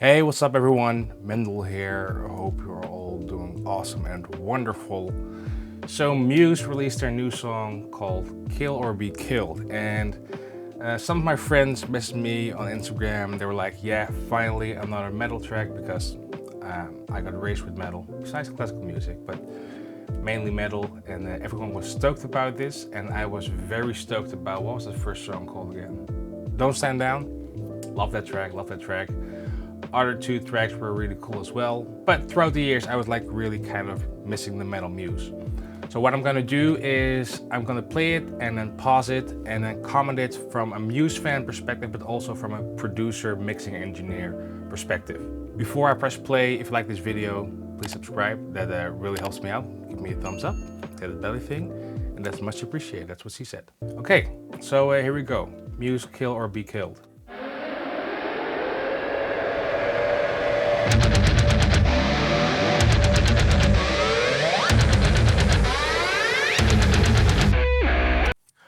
Hey, what's up everyone? Mendel here. I hope you're all doing awesome and wonderful. So MUSE released their new song called Kill or Be Killed, and some of my friends messaged me on Instagram. They were like, yeah, finally another metal track, because I got raised with metal, besides classical music, but mainly metal, and everyone was stoked about this, and I was very stoked about, what was the first song called again? Don't Stand Down. Love that track, love that track. Other two tracks were really cool as well, but throughout the years I was like really kind of missing the metal MUSE. So what I'm gonna do is I'm gonna play it and then pause it and then comment it from a MUSE fan perspective, but also from a producer, mixing engineer perspective. Before I press play, if you like this video, please subscribe. That really helps me out. Give me a thumbs up, hit the belly thing, and that's much appreciated. That's what she said. Okay, so here we go. MUSE, Kill or Be Killed.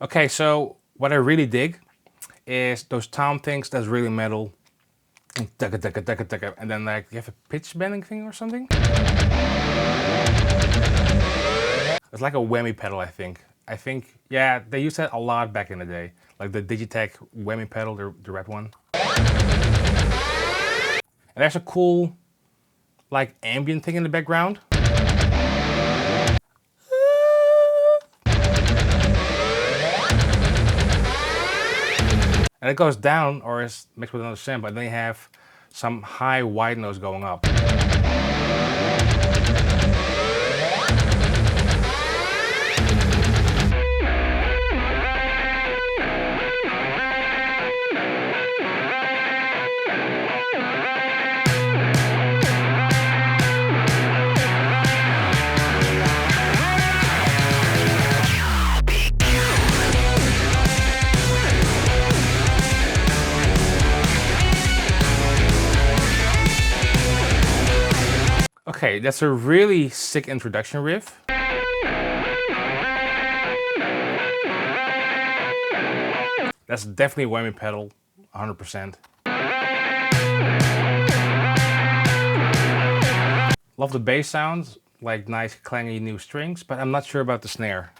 Okay, so what I really dig is those tom things that's really metal. And then like you have a pitch bending thing or something. It's like a whammy pedal, I think. Yeah, they used that a lot back in the day. Like the Digitech whammy pedal, the red one. And there's a cool like ambient thing in the background. And it goes down, or is mixed with another sample, and then you have some high wide notes going up. Okay, that's a really sick introduction riff. That's definitely a whammy pedal, 100%. Love the bass sounds, like nice clangy new strings, but I'm not sure about the snare.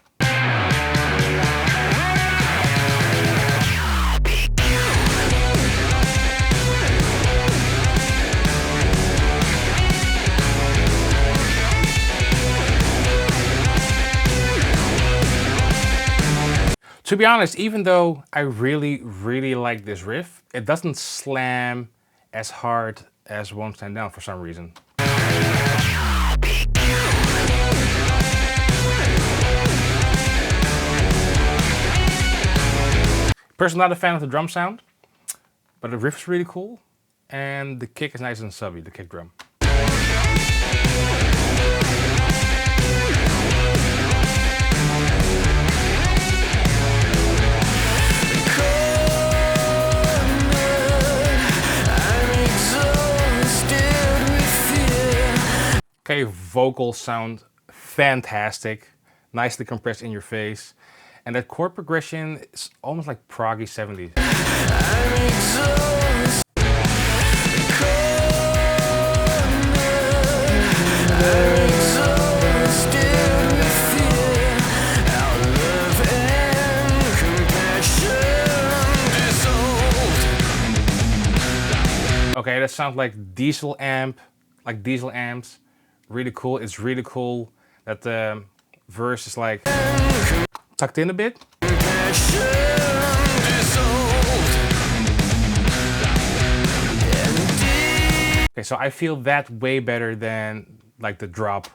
To be honest, even though I really like this riff, it doesn't slam as hard as Won't Stand Down for some reason. Personally, not a fan of the drum sound, but the riff is really cool, and the kick is nice and subby, the kick drum. Okay, vocals sound fantastic, nicely compressed in your face, and that chord progression is almost like proggy 70s. Okay, that sounds like diesel amps. Really cool. It's really cool that the verse is like tucked in a bit. Okay, so I feel that way better than like the drop.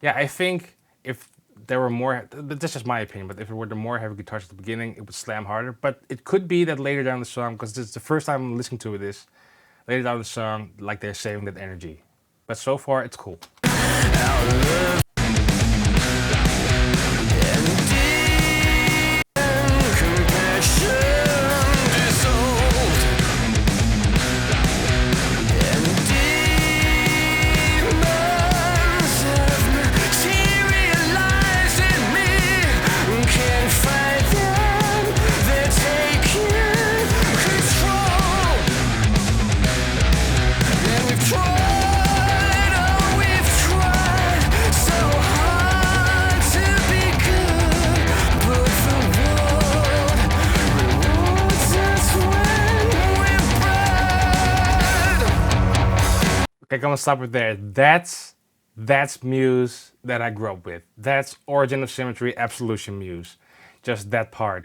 Yeah, I think if there were more, this is just my opinion, but if there were more heavy guitars at the beginning, it would slam harder. But it could be that later down the song, because this is the first time I'm listening to this, later down the song, like they're saving that energy. But so far, it's cool. Okay, I'm gonna stop it there. That's MUSE that I grew up with. That's Origin of Symmetry, Absolution MUSE. Just that part.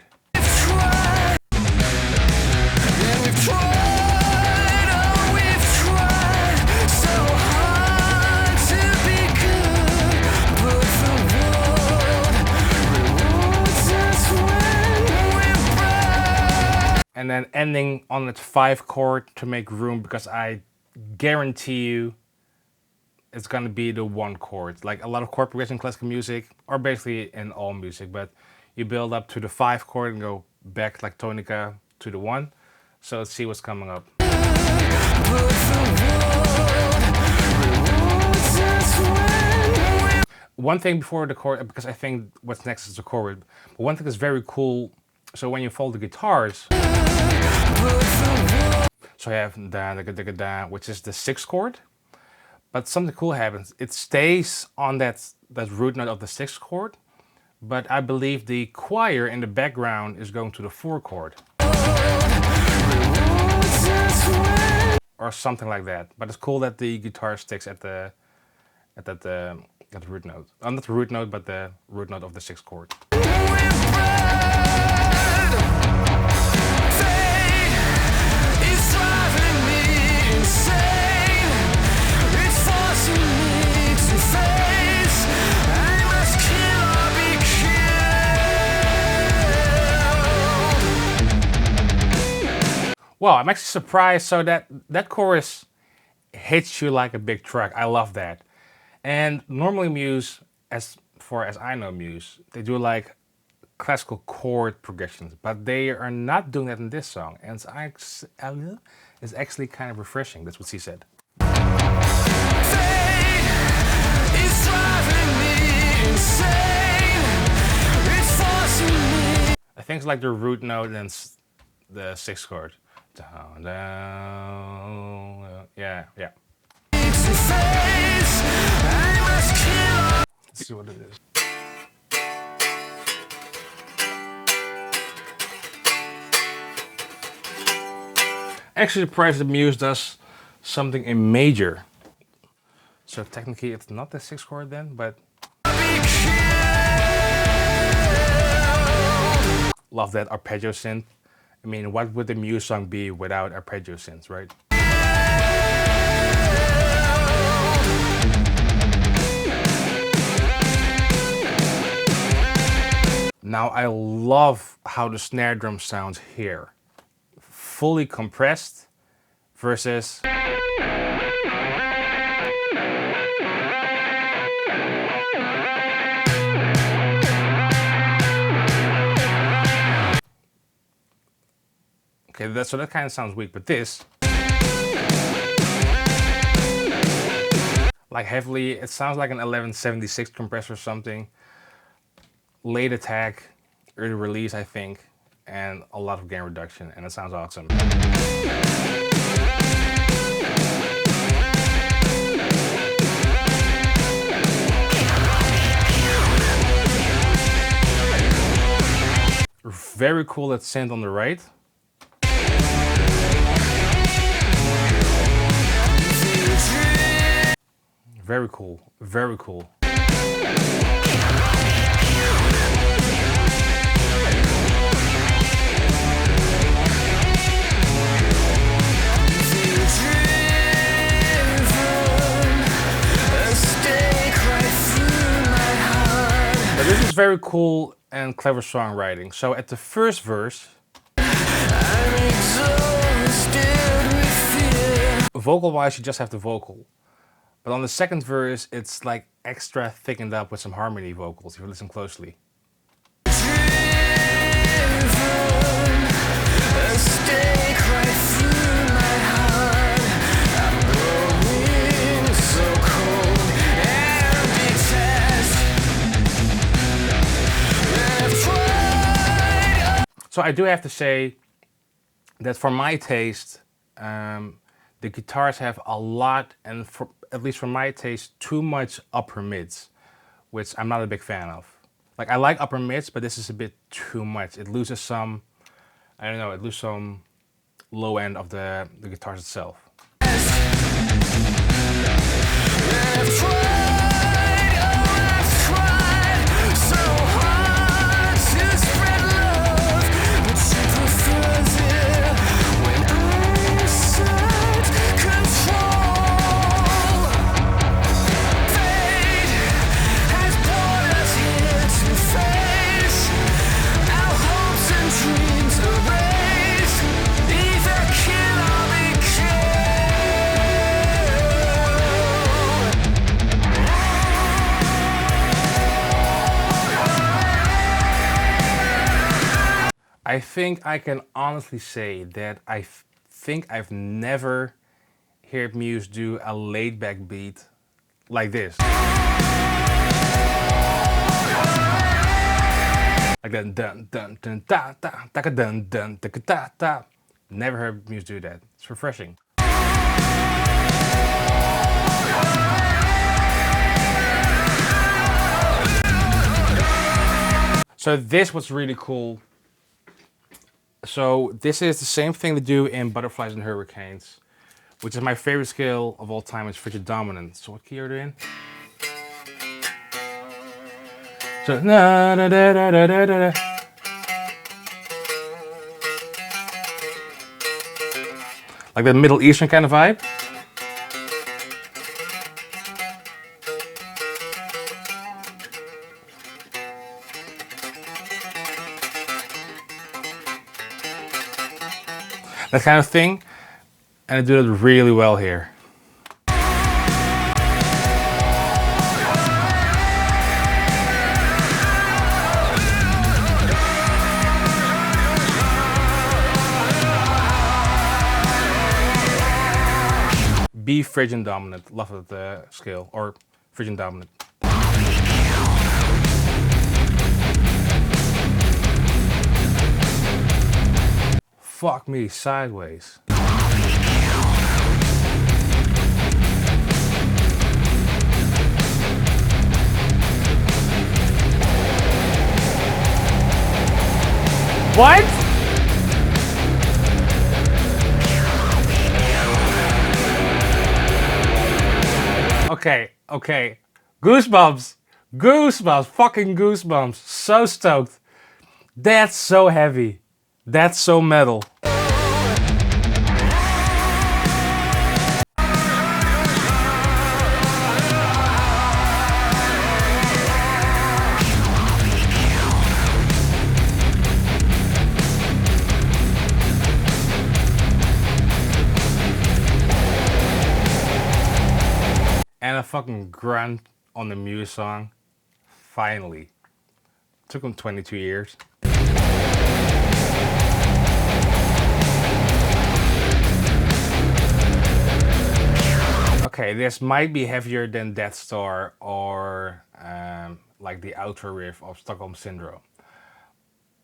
And then ending on its 5 chord to make room, because I guarantee you it's gonna be the 1 chord. Like a lot of chord progression in classical music, or basically in all music, but you build up to the 5 chord and go back like tonica to the 1. So let's see what's coming up. One thing before the chord, because I think what's next is the chord, but one thing that's very cool, so when you fold the guitars, so you have da da da da da, which is the 6th chord, but something cool happens. It stays on that root note of the 6th chord, but I believe the choir in the background is going to the 4 chord. Or something like that. But it's cool that the guitar sticks at the root note. Not the root note, but the root note of the 6th chord. Well, I'm actually surprised. So that chorus hits you like a big truck. I love that. And normally MUSE, as far as I know MUSE, they do like classical chord progressions, but they are not doing that in this song. And it's actually kind of refreshing. That's what she said. I think it's like the root note and the 6th chord. Down, down, yeah. Let's see what it is. Actually, surprised that MUSE does something in major. So technically, it's not the 6th chord then, but love that arpeggio synth. I mean, what would the MUSE song be without arpeggio synths, right? Now I love how the snare drum sounds here. Fully compressed versus okay, so that kind of sounds weak, but this, like heavily, it sounds like an 1176 compressor or something. Late attack, early release, I think, and a lot of gain reduction, and it sounds awesome. Very cool that synth on the right. Very cool, very cool. But this is very cool and clever songwriting. So at the first verse, vocal-wise, you just have the vocal. But on the second verse, it's like extra thickened up with some harmony vocals, if you listen closely. So I do have to say that for my taste, the guitars have a lot, and at least for my taste, too much upper mids, which I'm not a big fan of. Like, I like upper mids, but this is a bit too much. It loses some, I don't know, it loses some low end of the guitars itself. I think I can honestly say that I think I've never heard Muse do a laid back beat like this. Like that dun dun dun da da da dun dun da da da. Never heard Muse do that. It's refreshing. So this was really cool. So this is the same thing they do in Butterflies and Hurricanes, which is my favorite scale of all time. It's frigid dominant. So what key are they in? So na da da da da da da. Like that Middle Eastern kind of vibe. That kind of thing, and I do it really well here. B Phrygian dominant, love that scale, or Phrygian dominant. Fuck me sideways. What? Okay. Goosebumps. Goosebumps. Fucking goosebumps. So stoked. That's so heavy. That's so metal. And a fucking grunt on the Muse song. Finally. Took them 22 years. Okay, this might be heavier than Death Star or like the outro riff of Stockholm Syndrome.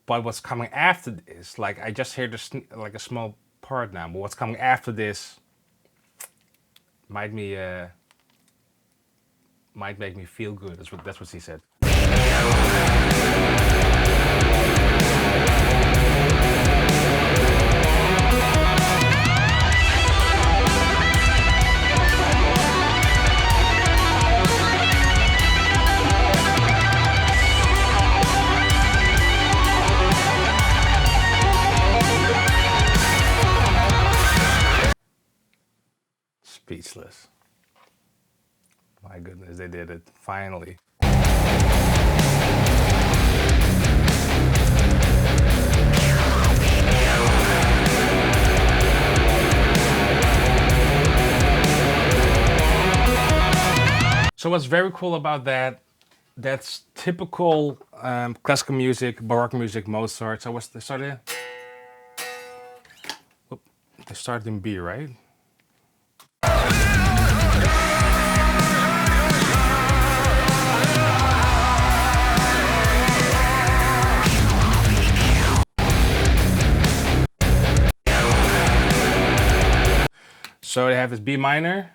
But what's coming after this, like I just hear this like a small part now, but what's coming after this might make me feel good. That's what she said. Speechless. My goodness, they did it, finally. So what's very cool about that, that's typical classical music, Baroque music, Mozart. So they started in B, right? So they have this B minor,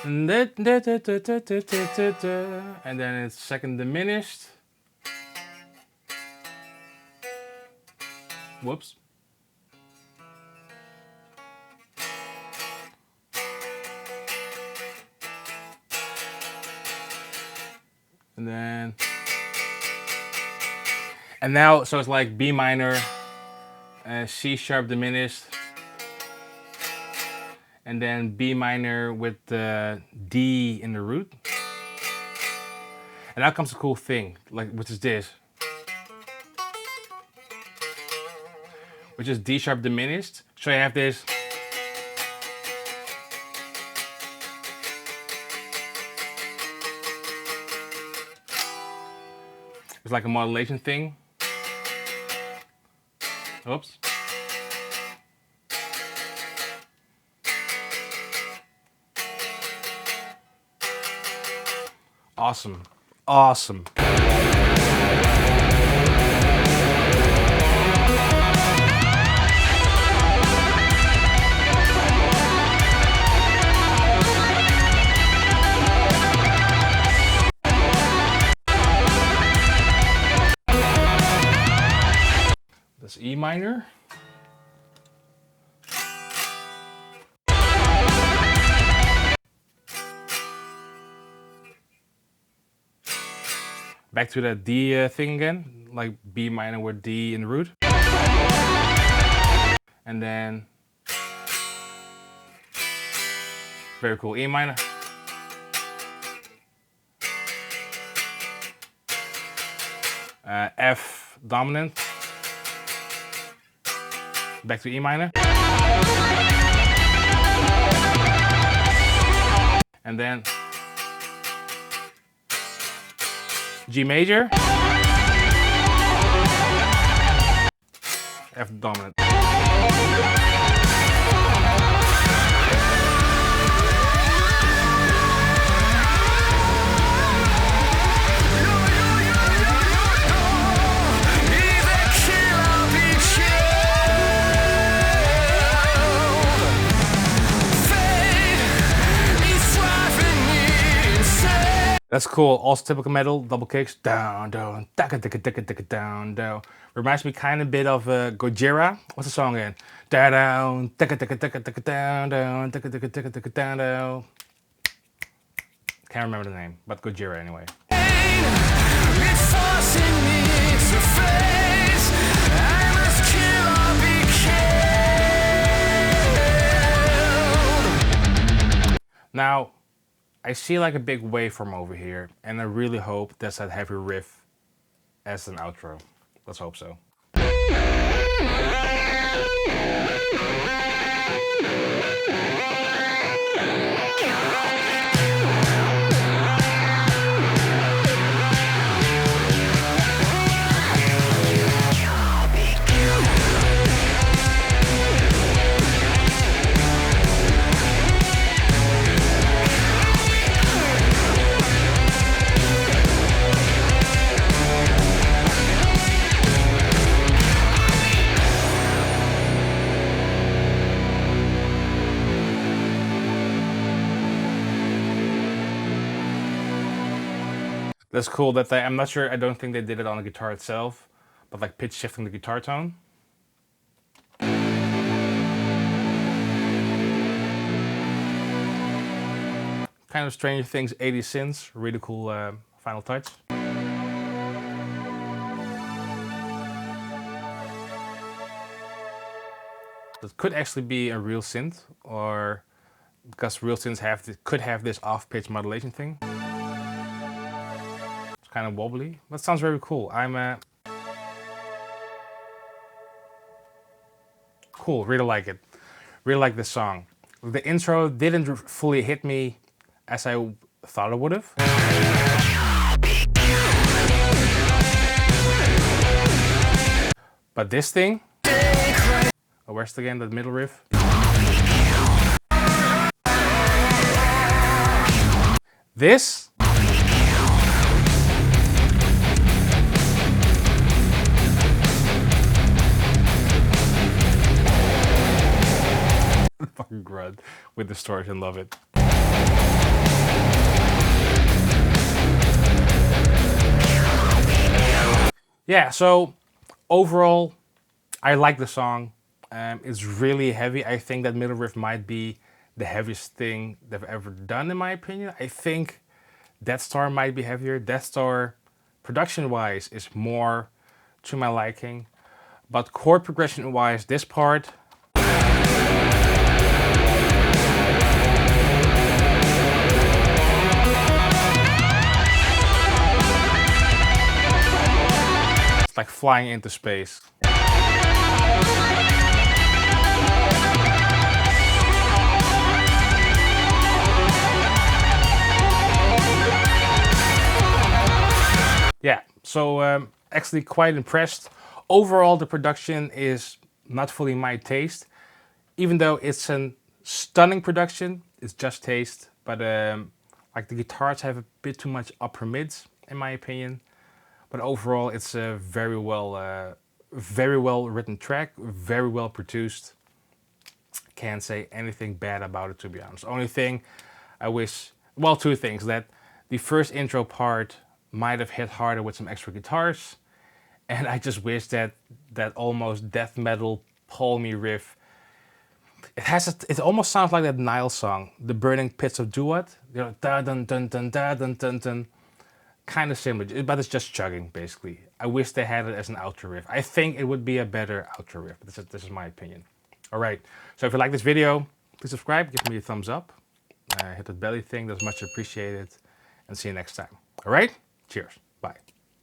and then it's second diminished. Whoops. and then, and now, so it's like B minor, C sharp diminished, and then B minor with the D in the root. And now comes a cool thing, like, which is this. Which is D sharp diminished. So you have this. It's like a modulation thing. Oops. Awesome. Awesome. That's E minor. Back to that D thing again, like B minor with D in the root. And then, very cool, E minor. F dominant. Back to E minor. And then G major. F dominant. That's cool. Also typical metal, double kicks, down, down, taka, taka, taka, taka, down, down. Reminds me kind of bit of Gojira. What's the song again? Down, taka, taka, taka, taka, down, down, taka, taka, taka, taka, down, down. Can't remember the name, but Gojira anyway. It's forcing me to face. I must kill or be killed. Now, I see like a big waveform over here, and I really hope that's that heavy riff as an outro. Let's hope so. That's cool that I'm not sure, I don't think they did it on the guitar itself, but like pitch shifting the guitar tone. Kind of Stranger Things 80s synths, really cool final touch. It could actually be a real synth, or because real synths could have this off-pitch modulation thing. Kind of wobbly. That sounds very cool. Cool, really like it. Really like this song. The intro didn't fully hit me as I thought it would have. But this thing, oh, where's again that middle riff? This fucking grunt with distortion, love it. Yeah, so overall, I like the song. It's really heavy. I think that middle riff might be the heaviest thing they've ever done, in my opinion. I think Death Star might be heavier. Death Star, production-wise, is more to my liking. But chord progression-wise, this part, it's like flying into space. Yeah, so actually quite impressed. Overall, the production is not fully my taste. Even though it's a stunning production, it's just taste. But like the guitars have a bit too much upper mids, in my opinion. But overall, it's a very well written track, very well produced. Can't say anything bad about it, to be honest. Only thing I wish, well, two things: that the first intro part might have hit harder with some extra guitars, and I just wish that that almost death metal palmy riff. It almost sounds like that Nile song, "The Burning Pits of Duat." You know, da dun dun dun da dun dun dun. Kind of similar, but it's just chugging basically. I wish they had it as an outro riff. I think it would be a better outro riff. This is my opinion. All right. So if you like this video, please subscribe, give me a thumbs up, hit that belly thing. That's much appreciated, and see you next time. All right. Cheers.